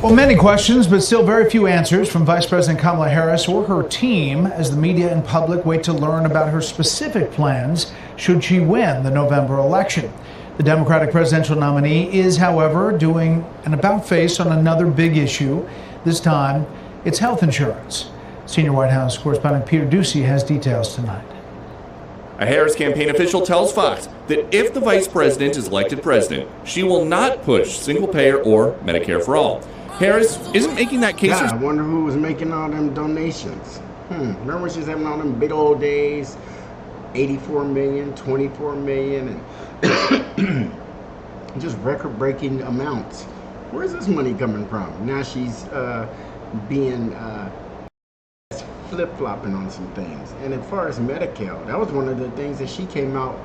Well, many questions, but still very few answers from Vice President Kamala Harris or her team as the media and public wait to learn about her specific plans should she win the November election. The Democratic presidential nominee is, however, doing an about-face on another big issue. This time, it's health insurance. Senior White House correspondent Peter Ducey has details tonight. A Harris campaign official tells Fox that if the vice president is elected president, she will not push single-payer or Medicare for all. Harris isn't making that case. I wonder who was making all them donations. Remember when she was having all them big old days? 84 million, 24 million, and just record-breaking amounts. Where's this money coming from? Now she's being flip-flopping on some things. And as far as Medicare, that was one of the things that she came out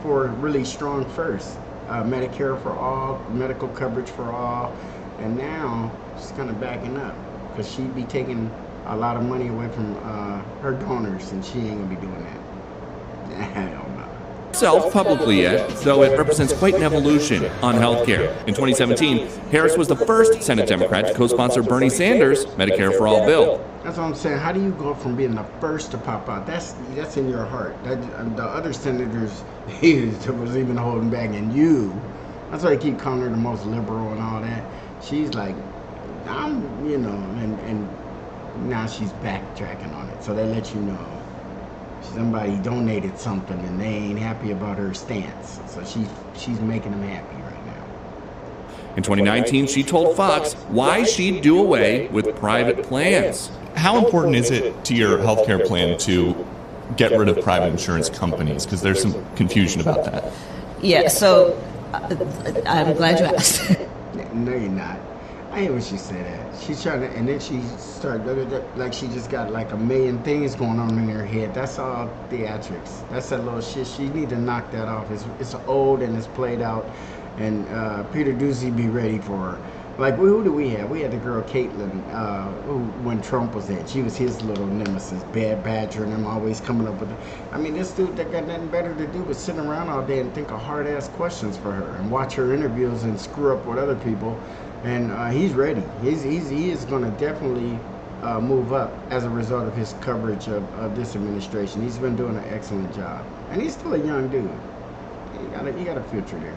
for really strong first. Medicare for all, medical coverage for all. And now she's kind of backing up because she'd be taking a lot of money away from her donors, and she ain't gonna be doing that. Hell no. Self publicly yet, though it represents quite an evolution on healthcare. In 2017, Harris was the first Senate Democrat to co-sponsor Bernie Sanders' Medicare for All bill. That's what I'm saying. How do you go from being the first to pop out? That's in your heart. The other senators was even holding back, and you. That's why I keep calling her the most liberal and all that. She's like, and now she's backtracking on it. So they let you know somebody donated something and they ain't happy about her stance. So she's making them happy right now. In 2019, she told Fox why she'd do away with private plans. How important is it to your healthcare plan to get rid of private insurance companies? Because there's some confusion about that. Yeah, so I'm glad you asked. No, you're not. I hate when she said that. She's trying to, and then she started like she just got like a million things going on in her head. That's all theatrics. That's that little shit. She need to knock that off. It's old and it's played out. And Peter Ducey be ready for her. Like, who do we have? We had the girl Caitlyn, who, when Trump was in, she was his little nemesis, bad badger, and I'm always coming up with it. I mean, this dude that got nothing better to do but sit around all day and think of hard-ass questions for her and watch her interviews and screw up with other people. And he's ready. He is going to definitely move up as a result of his coverage of this administration. He's been doing an excellent job. And he's still a young dude. He got a future there.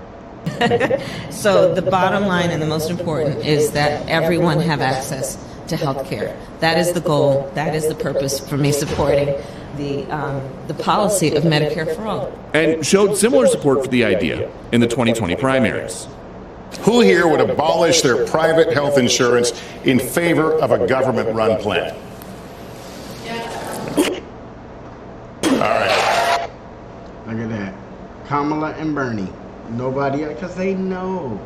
So the bottom line and the most important is that everyone have access to health care. That is the goal. That is the purpose for me supporting the policy of Medicare for all. And showed similar support for the idea in the 2020 primaries. Who here would abolish their private health insurance in favor of a government-run plan? All right. Look at that. Kamala and Bernie. Nobody else, because they know.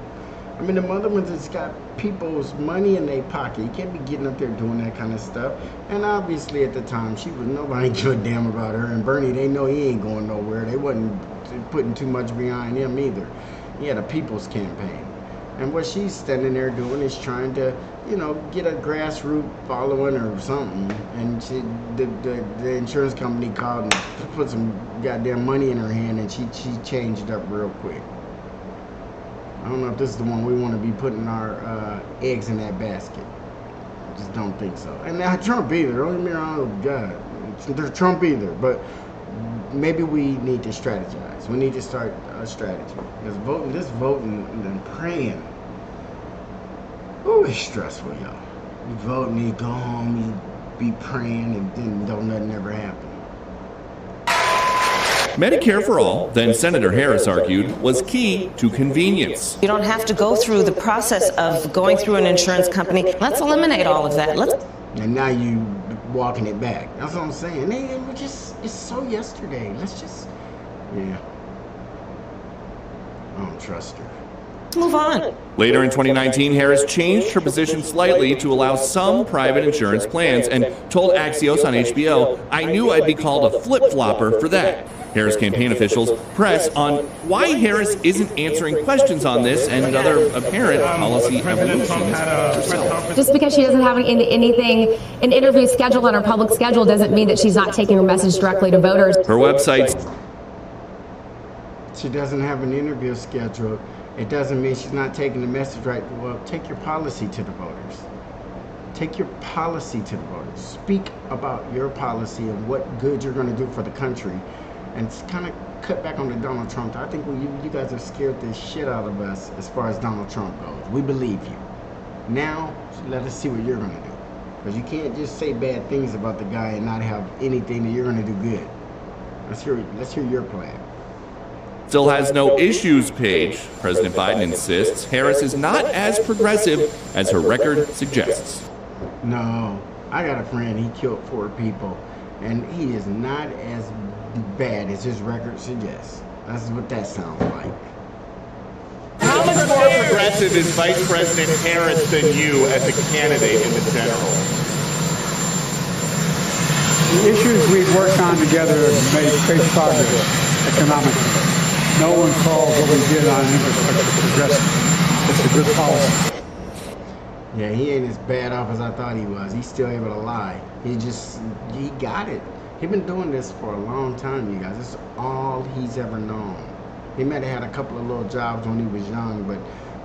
I mean, the other ones that's got people's money in their pocket. You can't be getting up there doing that kind of stuff. And obviously at the time, nobody give a damn about her. And Bernie, they know he ain't going nowhere. They wasn't putting too much behind him either. He had a people's campaign. And what she's standing there doing is trying to, get a grassroots following or something. And the insurance company called and put some goddamn money in her hand, and she changed up real quick. I don't know if this is the one we want to be putting our eggs in that basket. I just don't think so. And now Trump either. Don't get me wrong, oh God. There's Trump either. But maybe we need to strategize. We need to start a strategy. Because voting and praying, ooh, it's stressful, y'all. You vote and you go home, you be praying, and then don't nothing ever happen. Medicare for all, then Senator Harris argued, was key to convenience. You don't have to go through the process of going through an insurance company. Let's eliminate all of that. And now you walking it back. That's what I'm saying. It's so yesterday. Let's just, I don't trust her. Move on. Later in 2019, Harris changed her position slightly to allow some private insurance plans and told Axios on HBO, "I knew I'd be called a flip-flopper for that." Harris campaign officials press on why Harris isn't answering questions on this and other apparent policy evolutions herself. Just because she doesn't have an interview scheduled on her public schedule doesn't mean that she's not taking her message directly to voters. Her website. She doesn't have an interview scheduled. It doesn't mean she's not taking the message right. Well, take your policy to the voters. Take your policy to the voters. Speak about your policy and what good you're going to do for the country, and kind of cut back on the Donald Trump. I think you guys have scared the shit out of us as far as Donald Trump goes. We believe you. Now, let us see what you're going to do. Because you can't just say bad things about the guy and not have anything that you're going to do good. Let's hear your plan. Still has no issues page. President Biden insists Harris is not as progressive as her record suggests. No, I got a friend, he killed 4 people, and he is not as bad as his record suggests. That's what that sounds like. How much more progressive is Vice President Harris than you as a candidate in the general? The issues we've worked on together have made great progress economically. No one calls what we did on infrastructure progressive. It's a good policy. Yeah, he ain't as bad off as I thought he was. He's still able to lie. He got it. He's been doing this for a long time, you guys. This is all he's ever known. He might have had a couple of little jobs when he was young, but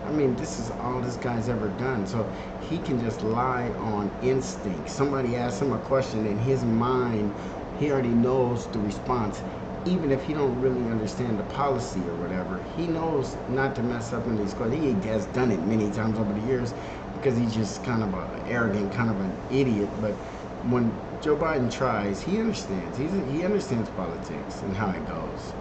I mean, this is all this guy's ever done. So he can just lie on instinct. Somebody asks him a question in his mind, he already knows the response. Even if he don't really understand the policy or whatever, he knows not to mess up in these questions. He has done it many times over the years because he's just kind of an arrogant, kind of an idiot. But when Joe Biden tries, he understands. He understands politics and how it goes.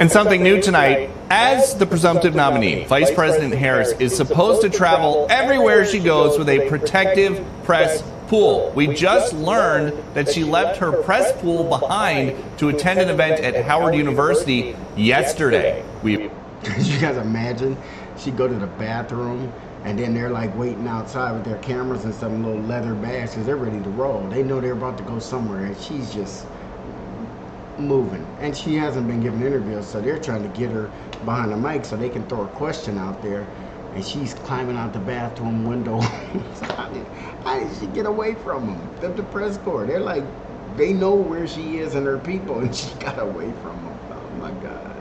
And something new tonight, as the presumptive nominee, Vice President Harris is supposed to travel everywhere she goes with a protective press pool. We just learned that she left her press pool behind to attend an event at Howard University yesterday. Could you guys imagine? She'd go to the bathroom, and then they're like waiting outside with their cameras and some little leather bags because they're ready to roll. They know they're about to go somewhere, and she's just moving. And she hasn't been giving interviews, so they're trying to get her behind the mic so they can throw a question out there. And she's climbing out the bathroom window. How did she get away from them? The press corps, they're like, they know where she is and her people, and she got away from them. Oh my God.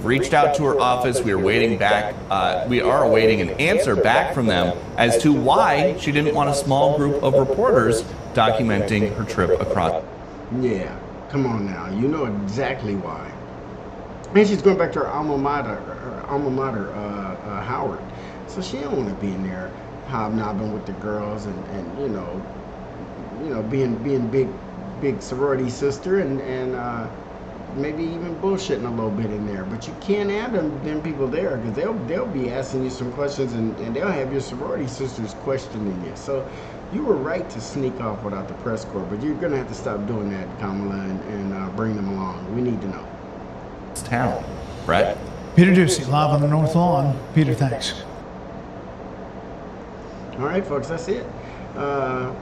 Reached out to her office. We are waiting back. We are awaiting an answer back from them as to why she didn't want a small group of reporters documenting her trip across. Yeah, come on now. You know exactly why. And she's going back to her alma mater, Howard. So she don't want to be in there hobnobbing with the girls and you know being big sorority sister and maybe even bullshitting a little bit in there. But you can't have them people there because they'll be asking you some questions and they'll have your sorority sisters questioning you. So you were right to sneak off without the press corps, but you're gonna have to stop doing that, Kamala, and bring them along. We need to know. Town, Brett. Peter Ducey, live on the North Lawn. Peter, thanks. All right, folks, that's it.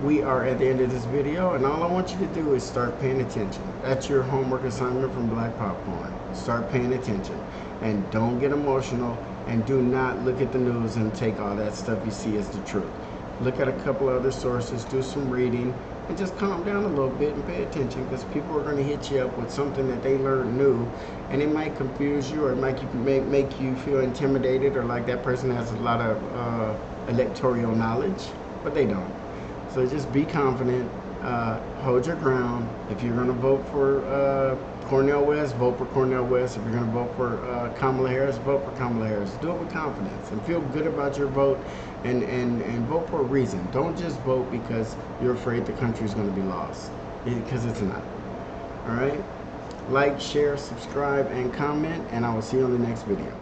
We are at the end of this video, and all I want you to do is start paying attention. That's your homework assignment from Black Popcorn. Start paying attention, and don't get emotional, and do not look at the news and take all that stuff you see as the truth. Look at a couple other sources, do some reading, and just calm down a little bit and pay attention, because people are going to hit you up with something that they learned new, and it might confuse you or it might make you feel intimidated or like that person has a lot of electoral knowledge, but they don't. So just be confident, hold your ground. If you're going to vote for Cornel West, vote for Cornel West. If you're going to vote for Kamala Harris, vote for Kamala Harris. Do it with confidence and feel good about your vote, and vote for a reason. Don't just vote because you're afraid the country's going to be lost, because it's not. All right? Like, share, subscribe, and comment, and I will see you on the next video.